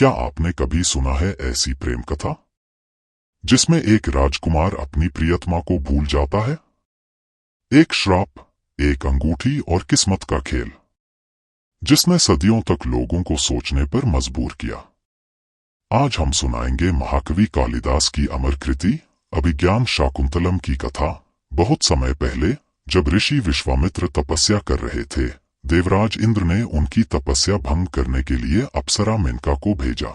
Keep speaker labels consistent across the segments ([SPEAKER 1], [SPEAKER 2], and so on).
[SPEAKER 1] क्या आपने कभी सुना है ऐसी प्रेम कथा जिसमें एक राजकुमार अपनी प्रियतमा को भूल जाता है? एक श्राप, एक अंगूठी और किस्मत का खेल जिसने सदियों तक लोगों को सोचने पर मजबूर किया। आज हम सुनाएंगे महाकवि कालिदास की अमर कृति अभिज्ञान शाकुंतलम की कथा। बहुत समय पहले जब ऋषि विश्वामित्र तपस्या कर रहे थे, देवराज इंद्र ने उनकी तपस्या भंग करने के लिए अप्सरा मेनका को भेजा।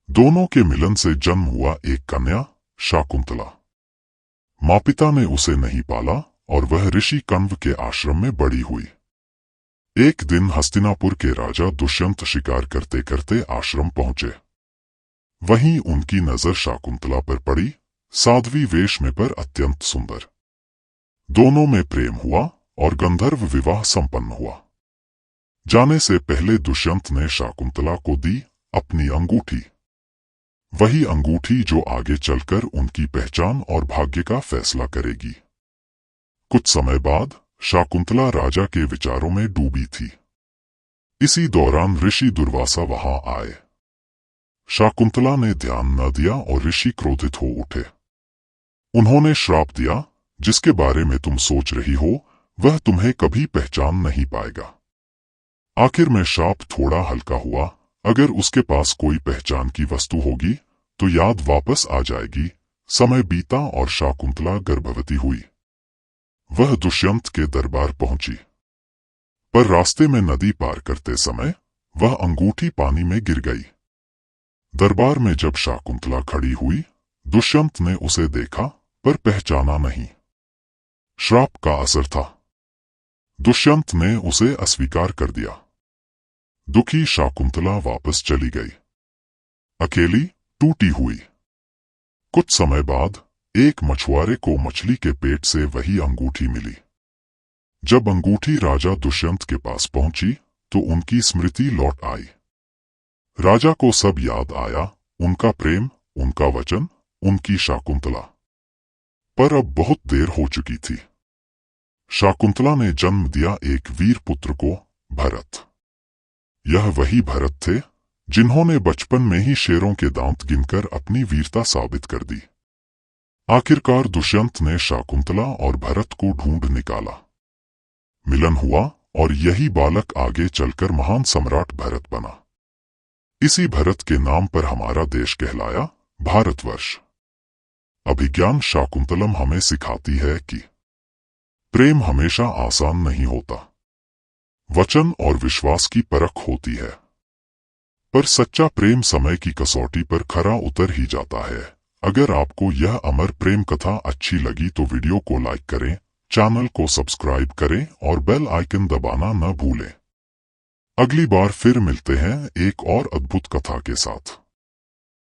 [SPEAKER 1] दोनों के मिलन से जन्म हुआ एक कन्या शाकुंतला। माँ पिता ने उसे नहीं पाला और वह ऋषि कण्व के आश्रम में बड़ी हुई। एक दिन हस्तिनापुर के राजा दुष्यंत शिकार करते करते आश्रम पहुंचे। वहीं उनकी नजर शाकुंतला पर पड़ी, साध्वी वेश में पर अत्यंत सुंदर। दोनों में प्रेम हुआ और गंधर्व विवाह संपन्न हुआ। जाने से पहले दुष्यंत ने शाकुंतला को दी अपनी अंगूठी, वही अंगूठी जो आगे चलकर उनकी पहचान और भाग्य का फैसला करेगी। कुछ समय बाद शाकुंतला राजा के विचारों में डूबी थी। इसी दौरान ऋषि दुर्वासा वहां आए। शाकुंतला ने ध्यान न दिया और ऋषि क्रोधित हो उठे। उन्होंने श्राप दिया, जिसके बारे में तुम सोच रही हो वह तुम्हें कभी पहचान नहीं पाएगा। आखिर में श्राप थोड़ा हल्का हुआ। अगर उसके पास कोई पहचान की वस्तु होगी तो याद वापस आ जाएगी। समय बीता और शाकुंतला गर्भवती हुई। वह दुष्यंत के दरबार पहुंची, पर रास्ते में नदी पार करते समय वह अंगूठी पानी में गिर गई। दरबार में जब शाकुंतला खड़ी हुई, दुष्यंत ने उसे देखा पर पहचाना नहीं। श्राप का असर था। दुष्यंत ने उसे अस्वीकार कर दिया। दुखी शाकुंतला वापस चली गई, अकेली टूटी हुई। कुछ समय बाद एक मछुआरे को मछली के पेट से वही अंगूठी मिली। जब अंगूठी राजा दुष्यंत के पास पहुंची तो उनकी स्मृति लौट आई। राजा को सब याद आया, उनका प्रेम, उनका वचन, उनकी शाकुंतला। पर अब बहुत देर हो चुकी थी। शाकुंतला ने जन्म दिया एक वीर पुत्र को, भरत। यह वही भरत थे जिन्होंने बचपन में ही शेरों के दांत गिनकर अपनी वीरता साबित कर दी। आखिरकार दुष्यंत ने शाकुंतला और भरत को ढूंढ निकाला। मिलन हुआ और यही बालक आगे चलकर महान सम्राट भरत बना। इसी भरत के नाम पर हमारा देश कहलाया भारतवर्ष। अभिज्ञान शाकुंतलम हमें सिखाती है कि प्रेम हमेशा आसान नहीं होता। वचन और विश्वास की परख होती है, पर सच्चा प्रेम समय की कसौटी पर खरा उतर ही जाता है। अगर आपको यह अमर प्रेम कथा अच्छी लगी तो वीडियो को लाइक करें, चैनल को सब्सक्राइब करें और बेल आइकन दबाना न भूलें। अगली बार फिर मिलते हैं एक और अद्भुत कथा के साथ।